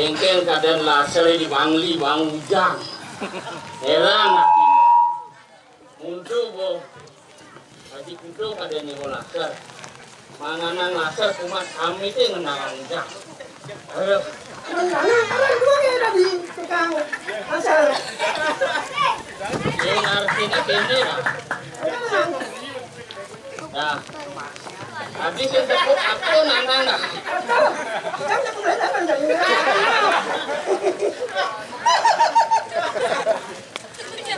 Jengkel kadang laser di bangli bang ujang. Heran hati. Muncul bo. Haji kudu kadang nyewa laser. Manganan laser cuma kami itu ngenangan ujang. Ayo. Menanang kalau dua kayak tadi tukang laser. Yang artinya kene lah. Nah. Habis yang tepuk aku nanang dah.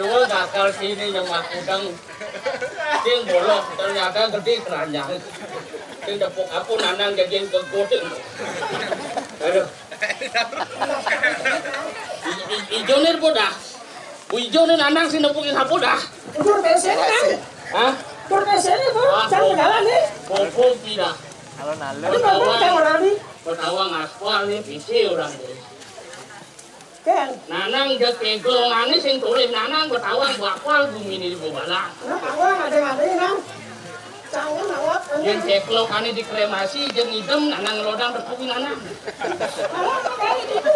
Dua gakal sini yang makudang sing bolong ternyata gede keranjang. Sing tepuk aku nanang jadi kegodeng. Aduh. Ijo nih bodah. Ijo nih nanang sing nepukin aku dah. Udur besen kan? Hah? Udur besen itu, jangan jalan nih. Popo tidak. Bertawang aspal nih visi orang deh. Kan? Nanang jek kegelongan sing tulis nanang bertawang bakwal bumi ini di bawah. Awang ada kan? Jangan awak. Yang kegelongan dikremasi jeung idem nanang lodang terkupi nanang. Awak kayak gitu.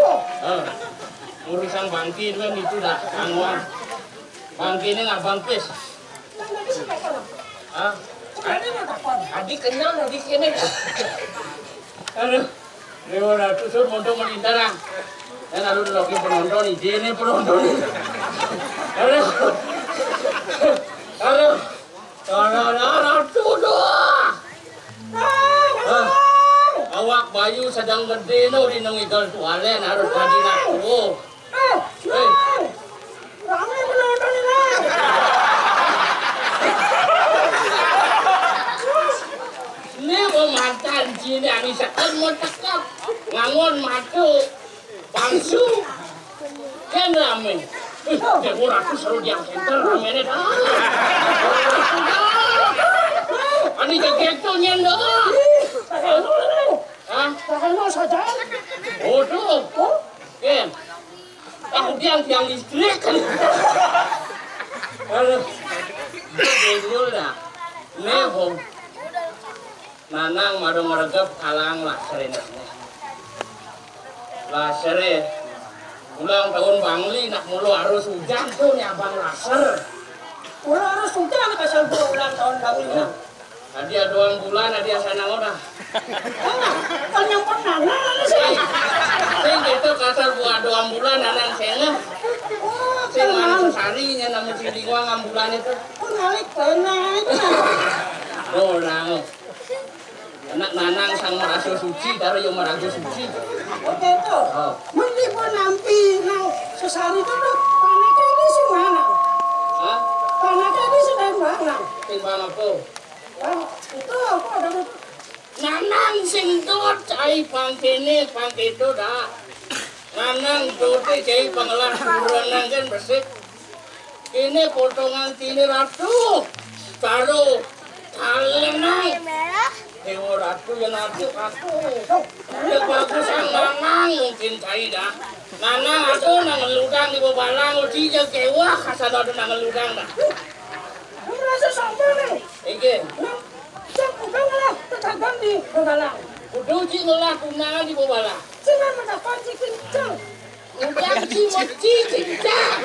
Urusan bangki itu kan itu dah angwan. Bangki ini nggak bangkis. Ah, adik kenal adik ini. Aduh, lewat tusuk montong melintarang. Dan lalu lagi penonton ini penonton. Aduh, aduh, tuduh. Awak bayu sedang gede no di nongidol tualen harus hadirat tuh. Ramai penonton ini. Ini mantan cini ani sekan mau tekap ngangon matu palsu kan rame. Jepur aku seru di center rame nih. Ani jaget tuh nyendo. Hah? Kalau saja. Oh tuh. Ken. Aku tiang listrik. Aduh. Betul dah. Nebo. Nanang madu meregep kalang lah serena. Laser ulang tahun Bangli nak mulu harus hujan tuh nyabang laser. Ulang harus hujan kasar ulang tahun Bangli. Hadiah 2 bulan hadiah sana udah. Kan yang pernah sih. Sing itu kasar buat 2 bulan nanang sana. Sing mana seharinya namun si lingwa 6 bulan itu. Ngalik tenang. Oh nang. Anak nanang sang merasa suci dari yang merasa suci. Oke tuh. Mesti gua nampi nang sesari itu tuh. Anaknya ini sih mana? Hah? Anaknya ini sedang mana? Sing mana po? Itu apa ada? Nanang sing dot cai pangkene pangketo dah. Nanang dote cai pangelah suranang kan bersih. Ini potongan tini ratu. Taruh kalenang. Dewa ratu yang ratu aku. Udah bagus ang nanang mungkin cai dah. Nanang aduh nang ngeludang di bawah balang. Uji je kewah kasar ada nang ngeludang dah. Merasa sama nih. Ike. Cek udah lah, tetangga di balang. Udah uji ngelah kunangan di bawah balang. Jangan mendapat cincang. Udah uji moci cincang.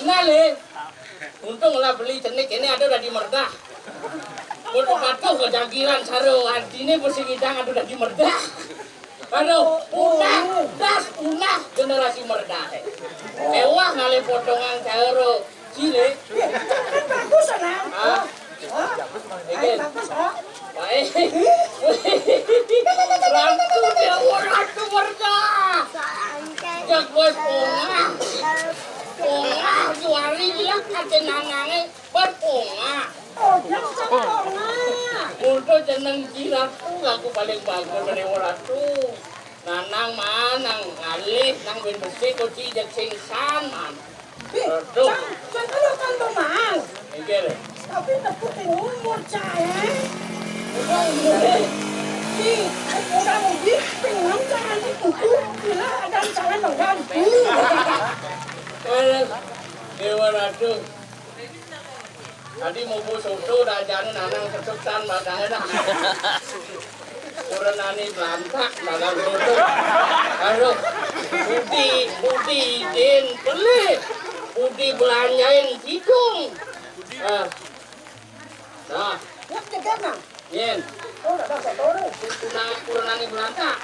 Nah le, untung lah beli cenik ini ada udah di merdah. Untuk patuh ke jagiran saru artinya bersih hidang ada udah di merdah. Aduh, unah generasi merdah. Ewah ngale potongan saru cile. Bagus anak. Baik. Ratu merdah. Jagoan pongah juari bilang kata nanangnya berpongah. Oh, jangan pongah. Untuk jeneng jiratu aku paling bagus dari ratu. Nanang manang ngalih nang ben bersih koci jak singsan man. Aduh. Jangan kalau kan teman. Iya. Tapi tepukin umur saya. Udah mau pinggam jangan dikuku. Bila ada jangan mengganti. Dewa ratu. Tadi mau buat soto dah jangan nanang kesuksan badannya dah. Kuranani belantak dalam duduk. Aduh, Budi din beli. Budi belanjain hidung. Nah, Yen. Kuranani belantak.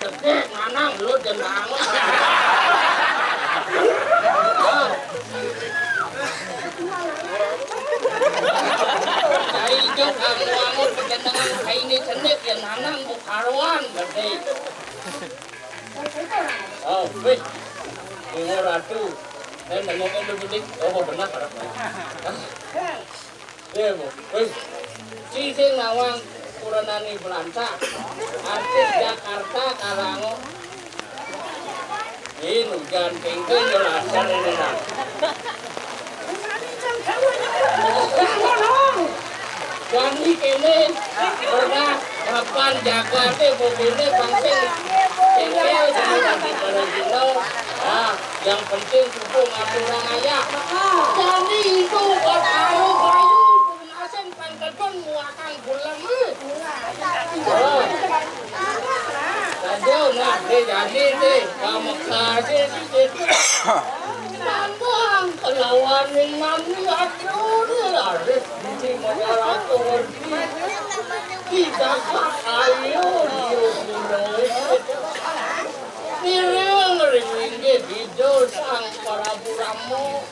Cekek manang lu jangan bangun. Cai jok angon ketenangan kaini cendet yang nanang bukaruan gede. Oh, wih. Ini ratu. Nengoknya lu budik. Oh, benar pada. Iya, Bu. Wih. Sising nawang Kuranani Belanta. Artis Jakarta Karango. Ini hujan tinggi jelasan ini dah. Kami kini pernah kapan jaga teh mobilnya pangsing tinggal jadi nanti berhenti. Yang penting kudu ngaturan ayah. Jadi itu bertaruh bayu kunasen pangkatun muakan bulan Tahu nah jadi deh kamu kasih sedikit. Nambang kelawan yang mandi aduh dia ada di majalah ngerti. Kita ayo Nireng ringge hijau sang para buramu.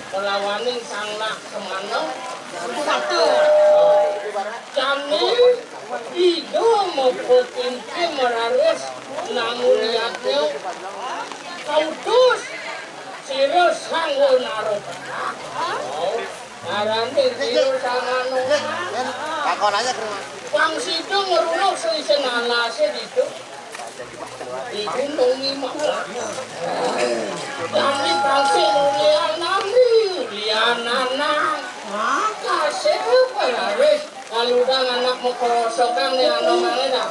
Kelawaning sang lak semana. Kami hijau mau pinti meraris namun lihatnya kautus siro sanggo naruh. Narane siro sangano. Takon aja ke rumah. Pang situ ngerunok seisen alase itu. Gunung Lima. Kami pangsi lianana. Kasih peraris. Kalau udah anak mau kerosokan nih anomane dah.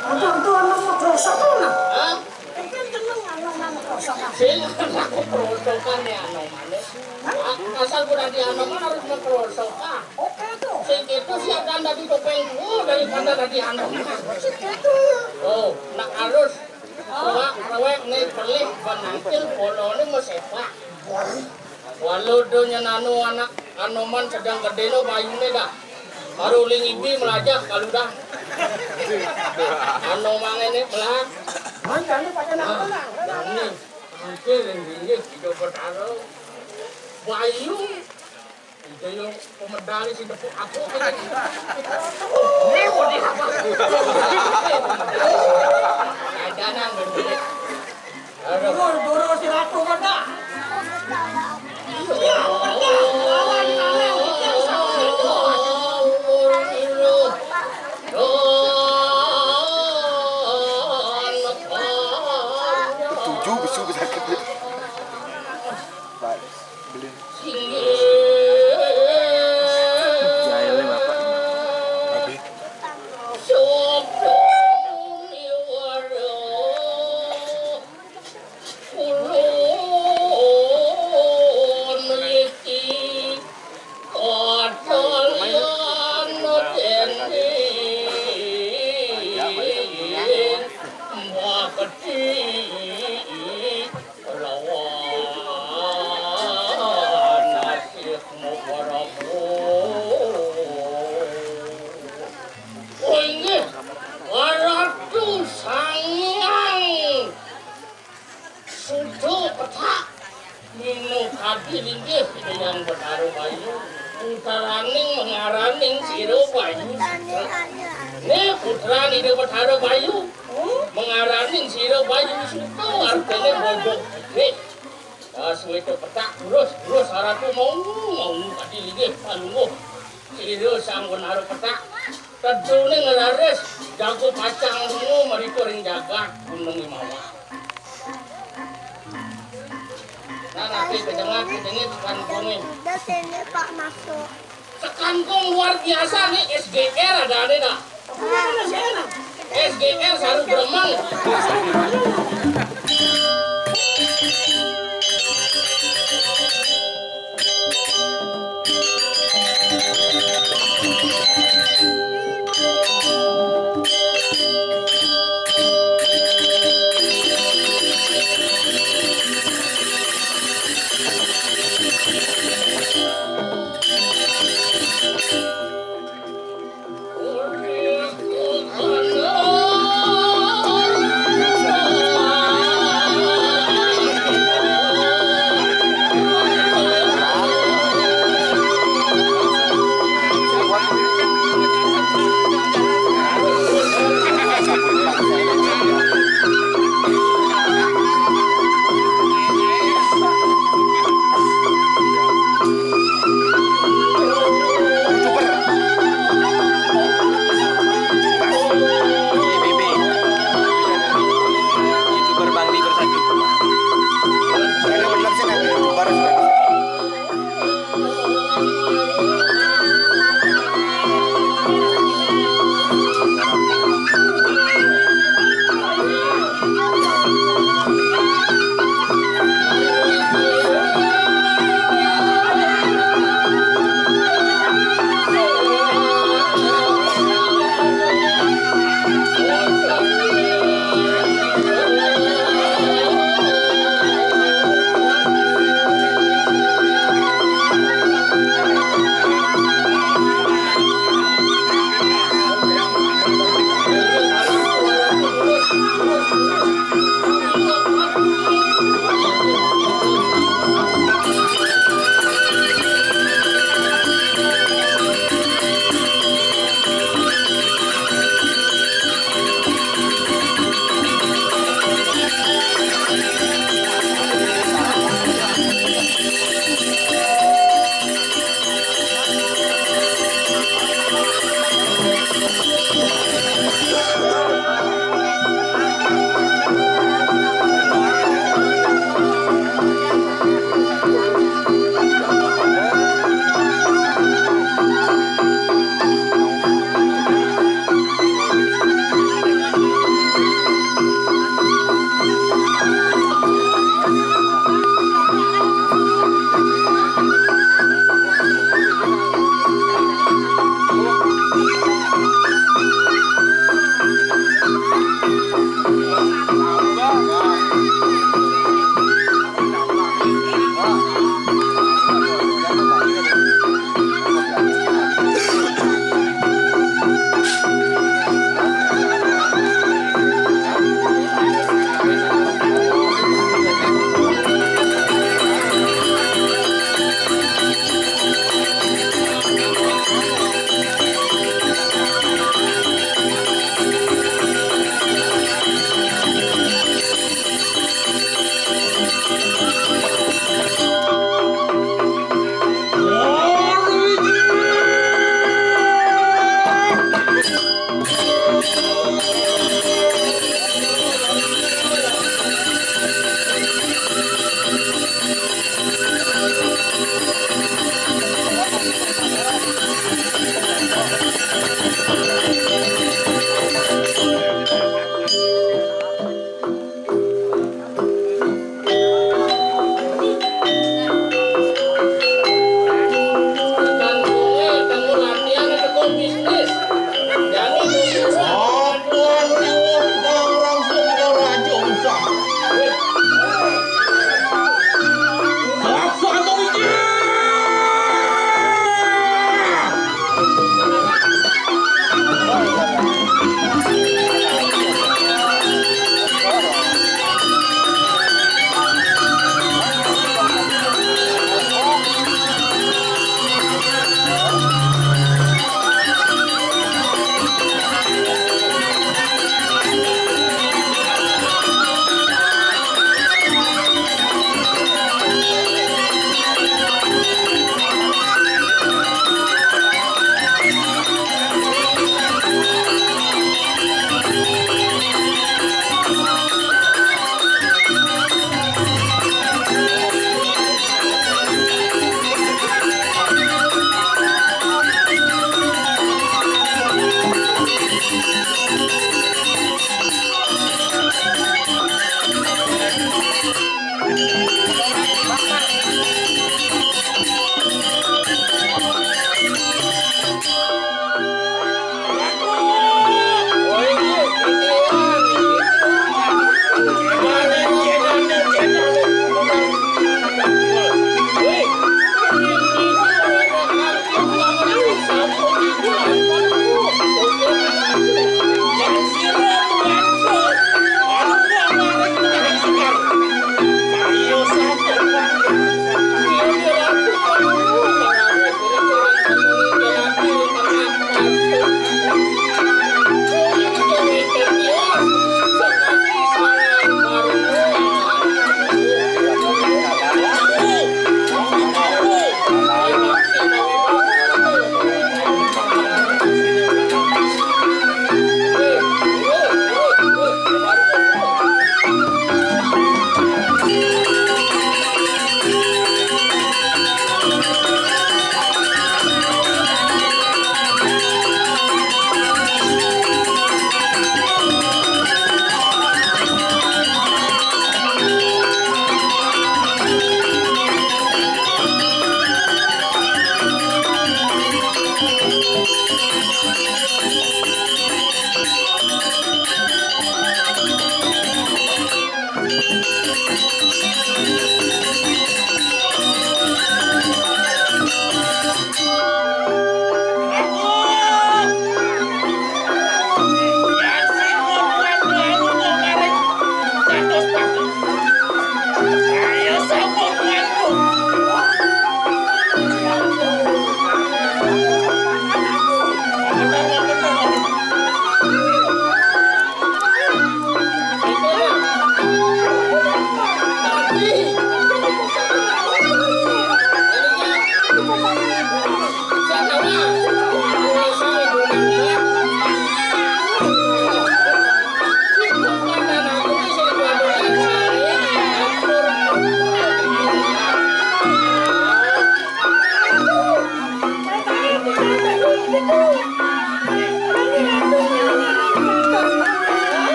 Orang tua anak mau kerosokan lah. Hah? Kan tenang anak mau kerosokan. Sila anak mau kerosokan nih anomane. Asal udah di anoman harus mau kerosokan. Oke tuh. Sing itu siapkan dari topeng dulu daripada dari anoman. Situ. Oh, nak harus rewek nih pelih penangkil bolone mau sepak. Walau donya nanu anak anoman sedang gede no bayune dah. Baru ling ibi melajak kalau dah. Anoman ini belak. Jangan pakai nama. Ini angkel ini hidup bertaruh. Bayu itu yang pemedali si tepuk aku. Ini mau diapa? Jangan gede. Dulu si ratu kada. Tujuh besuk sakit. Pak, beli. Jahilnya bapak. Tapi. Linggih yang bertaruh bayu putaraning mengaraning siro bayu ini putra ini bertaruh bayu mengaraning siro bayu itu artinya bodoh nih suatu petak terus haratu mau tadi linggih palungu siro sang benaruh petak terjune ngelares jago pacang dulu mereka ring jagat gunung Imawa. Nah, nanti kedengar sekangkungin. Udah sini Pak masuk. Sekangkung luar biasa nih SGR ada dah. SGR Saru Bremang.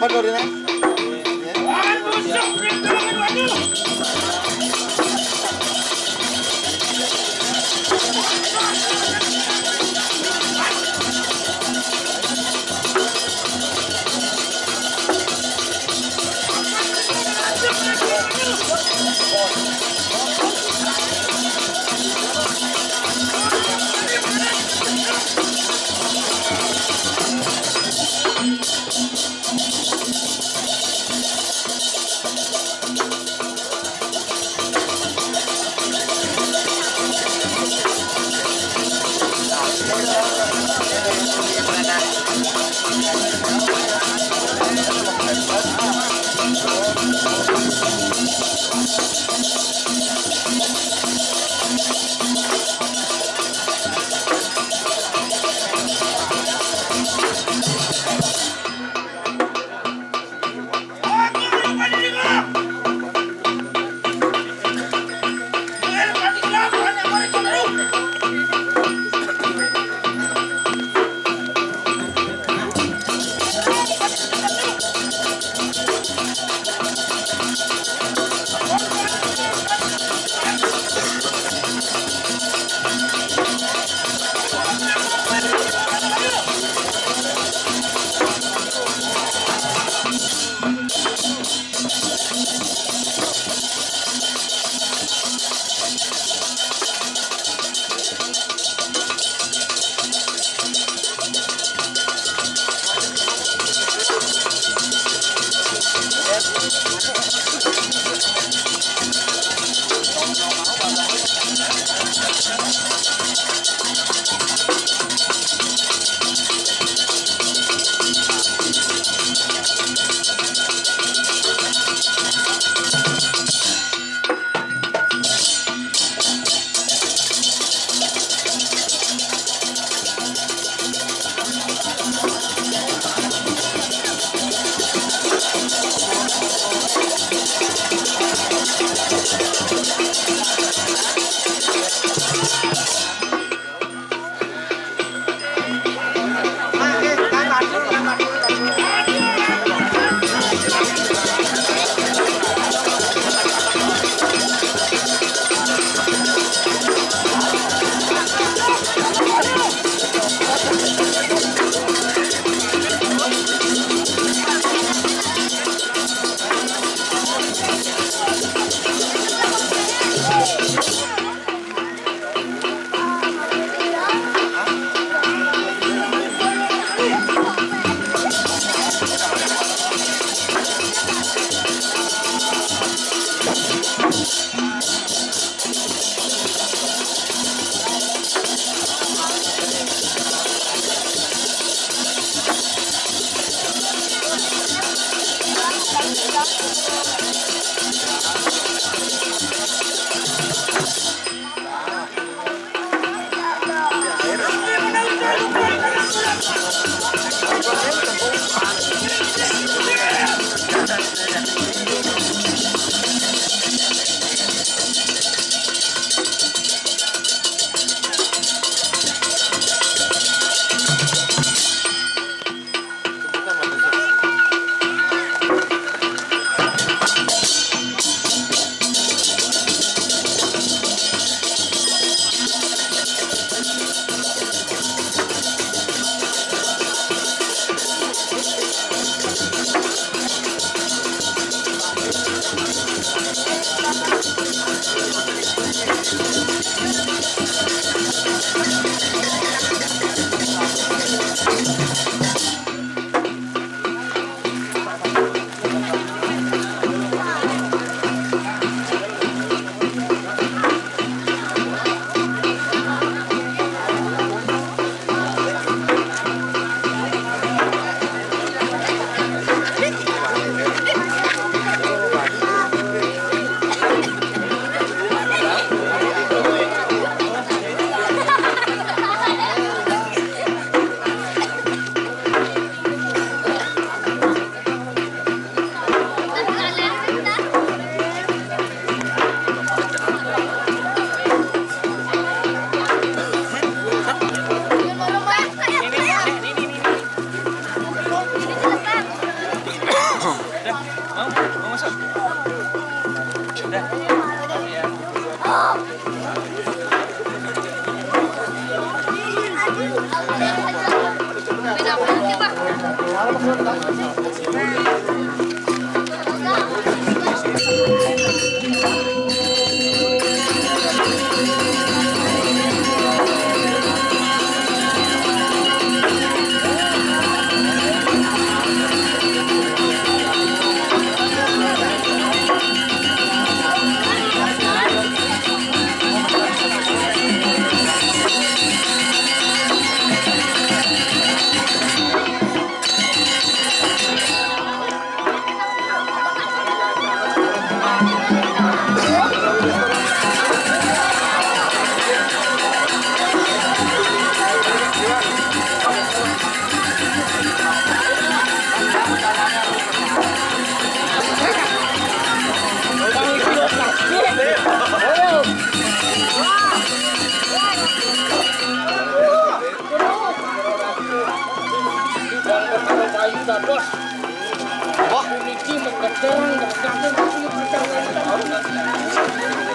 Kondorin na.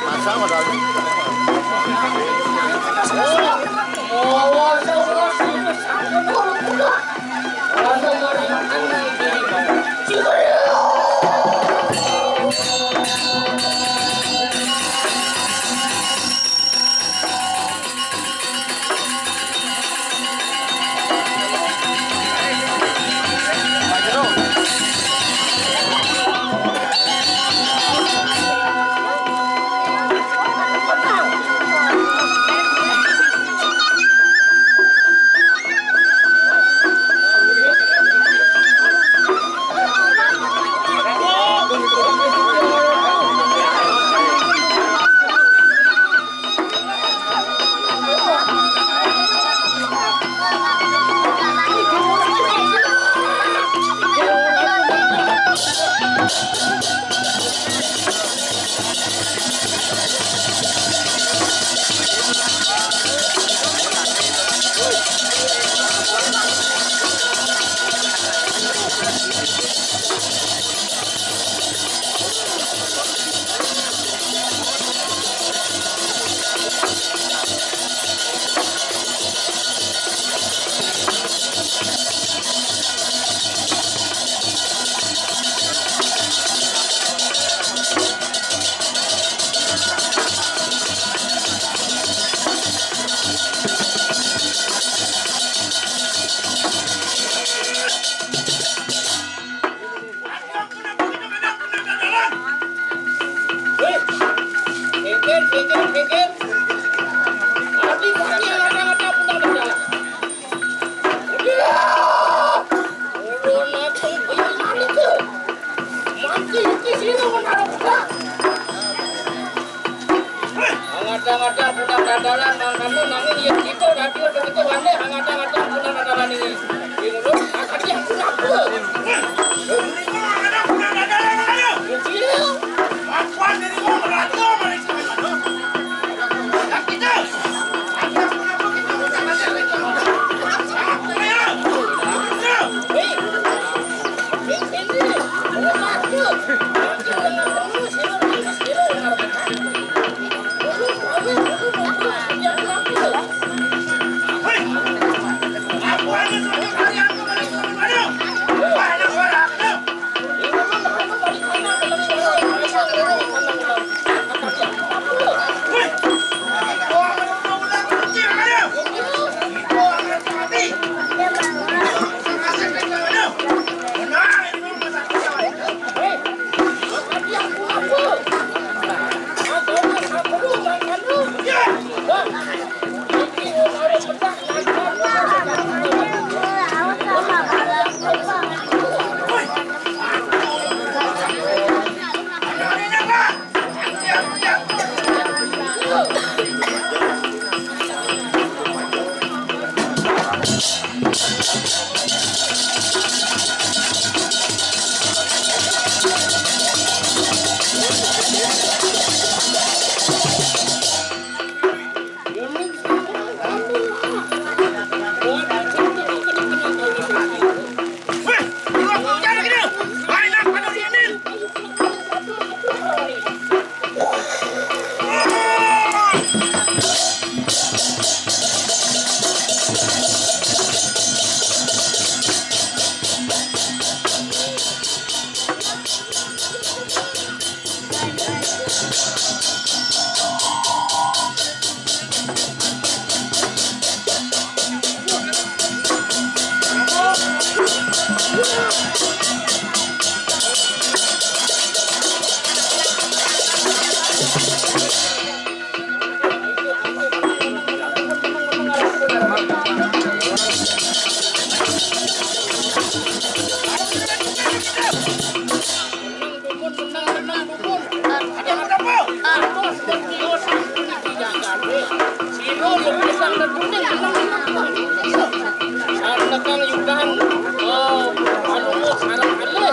Masa modal. Angada-ngada punak dadalan mangkano nanging yen kita radio begitu wane angada-ngada punak dadalan ini. Ingurus akad yang punak. Akuan diri mo radio malaysia. Kita. Aku punak begitu sama saya. Aku Bang dan kuning karena kang yudan anu sarang ale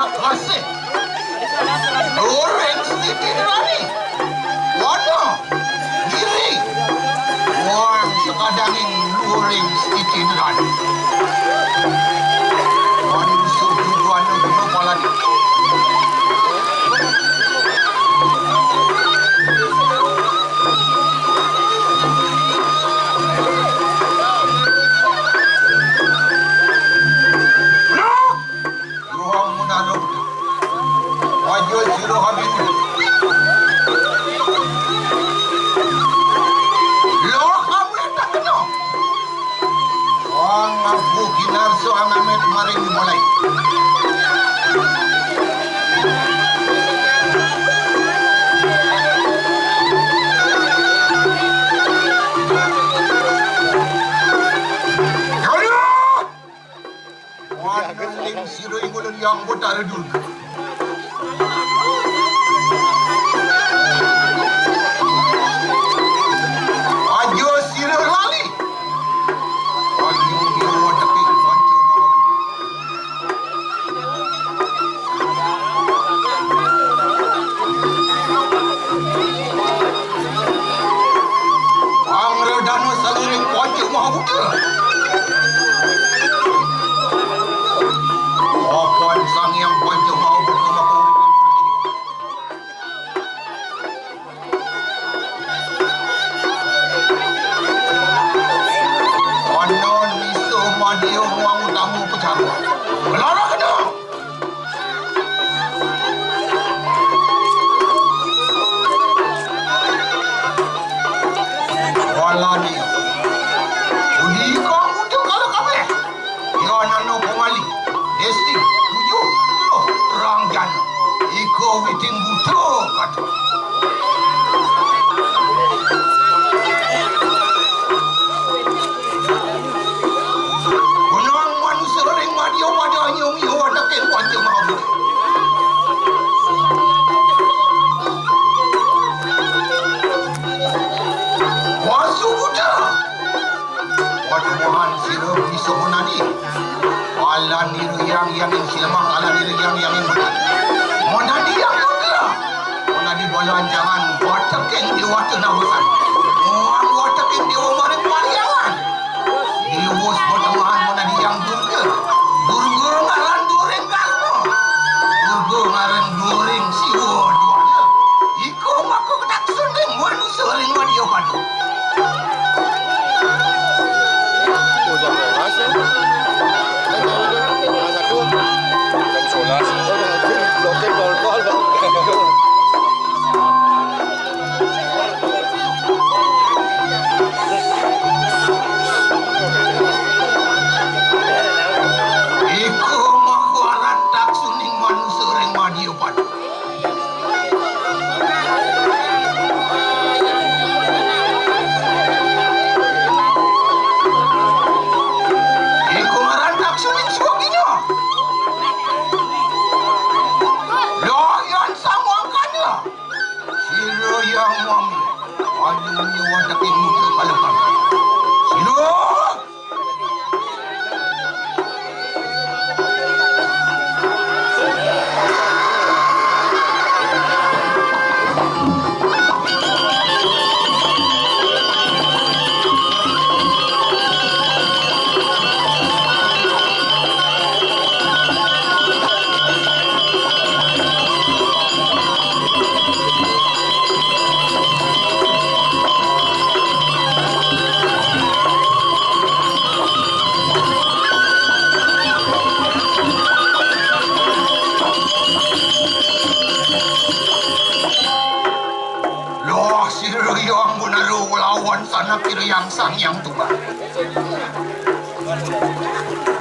kasih. Goreng Siti Nurani. Waduh, diri. Orang sekadangin goreng Siti Nurani. Manusia tujuan untuk kepala ni. Yang botak redul. Ajo sirah lali. Ajo dia watak pancu. Ang redano saluring pancu maha buta. Sang yang panjang mau bertemu Anon miso madio muang utamu pecaru. Kelara kena. Wala dia. Udi kamu tu kalau kabe. Yo nano pengali. Desti. Ranggan, iko witing buto kata. Unang manusia ring madio pada nyong yo ada ke wajah mau. Wasu buta. Waduhan siro bisa menani. Allah niru yang silmah, Allah niru yang benar. Monadi yang benar. Monadi bolan jangan watakin di watu nawasan. Muang watakin di umarin pariangan. Diwus pertemuan monadi yang burger. Burger ngaran goreng kalmo. Burger ngaran goreng siwo dua. Iko maku kedak sunding manusia ring madio padu. Sana yang sang yang tua.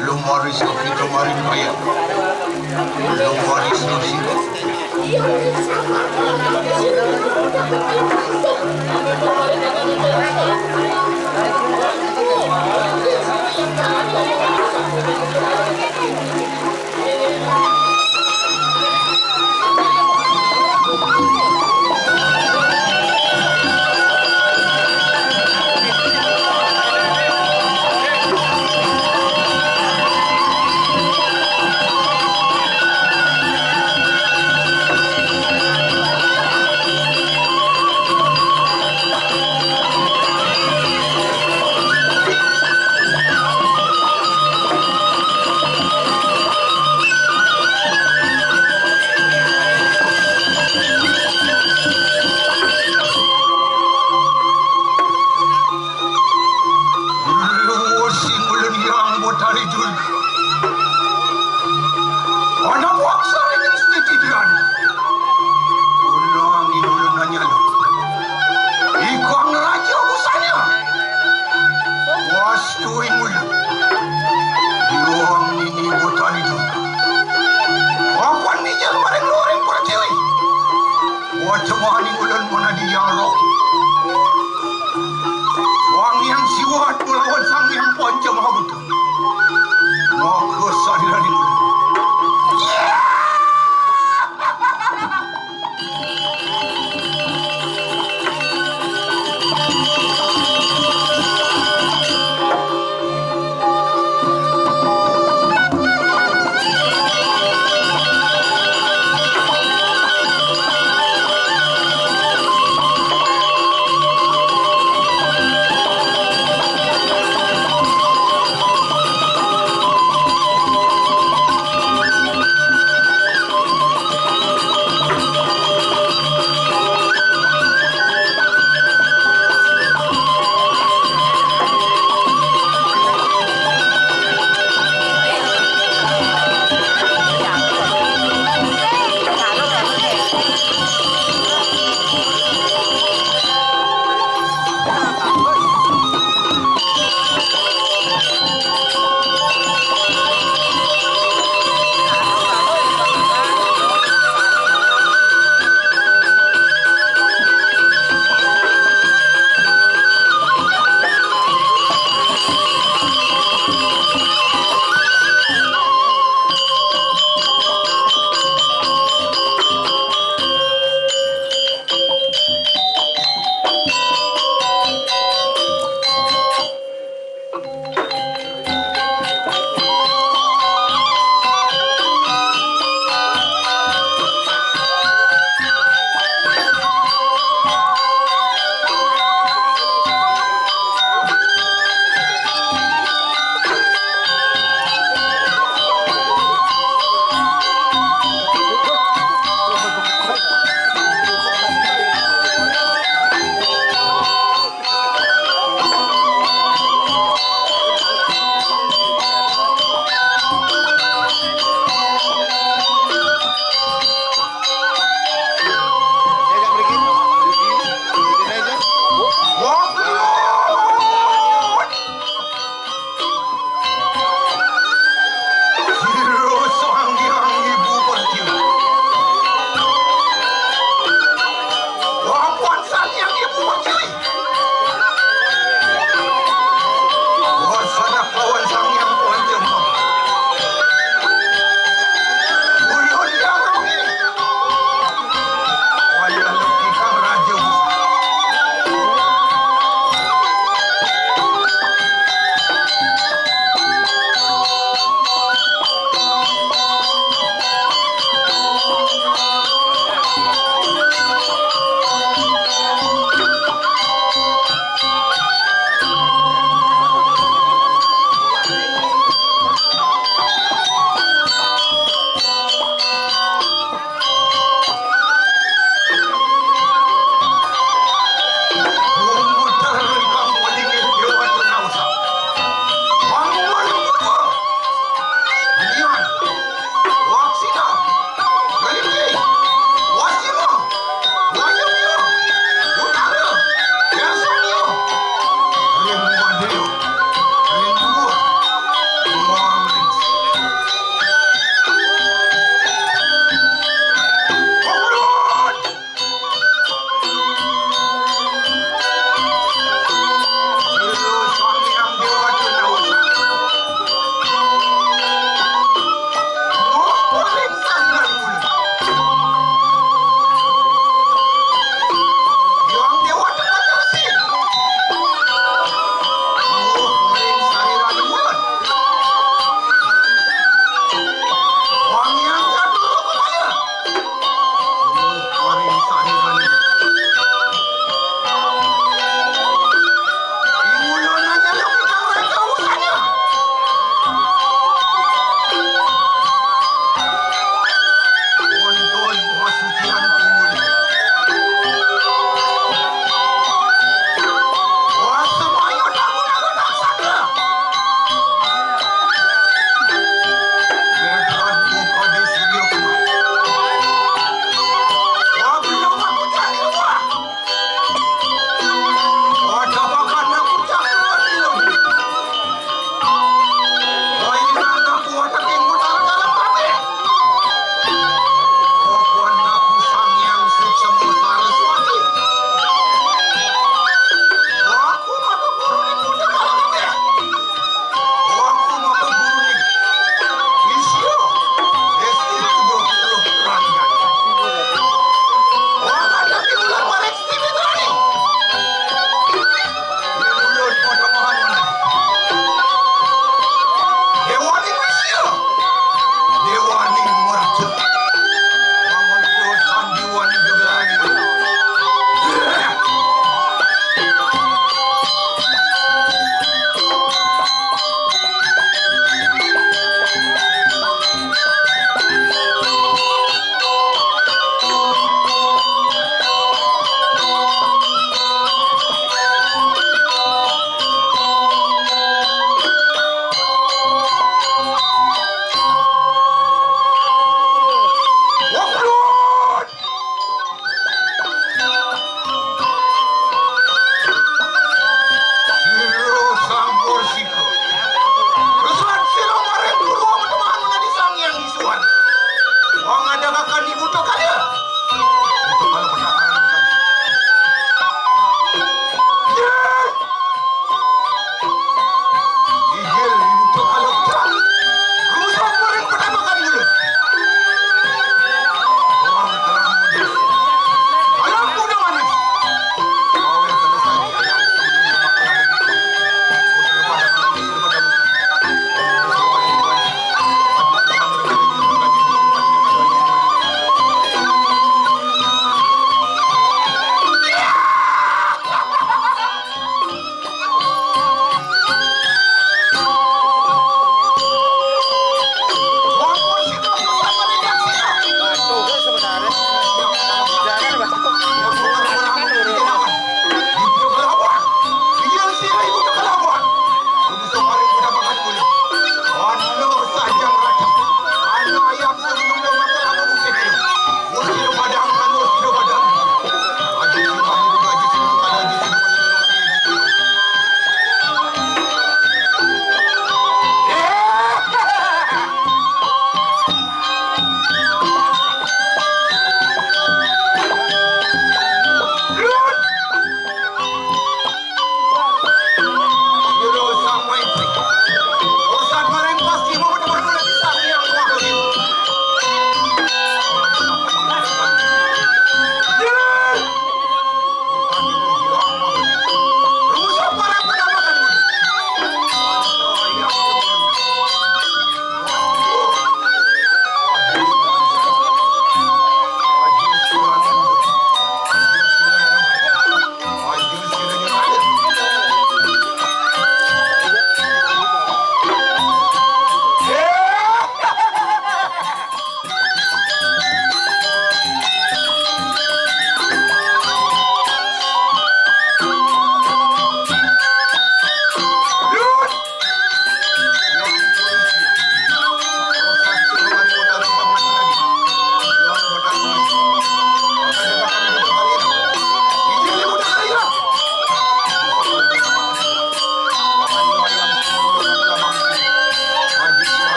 Lumaris ko kita marin kaya. Lumaris ko sila. Wacamani ulan mo na diyaro. Wang yang siwat mulawan sang yang panca mahabuta. Maka sadiran ini.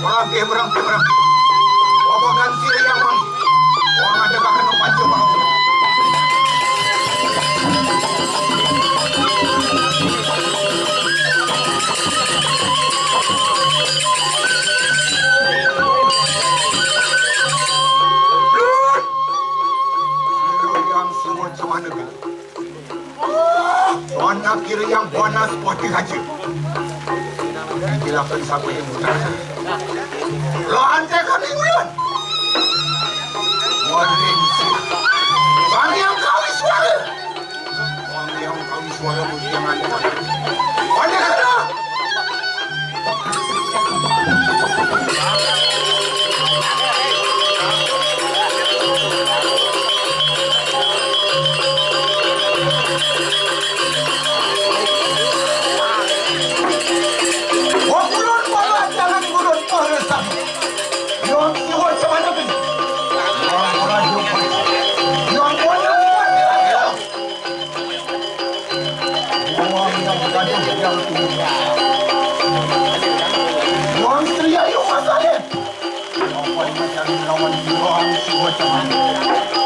Berangkai. Apa ganti yang mana? Orang ada kakak nak pancu bang. Yang semua cuma nabi. Anak kira yang bonus poti haji. Silakan siapa yang utara. Lo hantar kami bulan. Warin. Bang yang kawin suara. Bang yang kawin suara mesti yang ada. Mana kena? Monstria yung masalit. Lawan macam lawan orang semua macam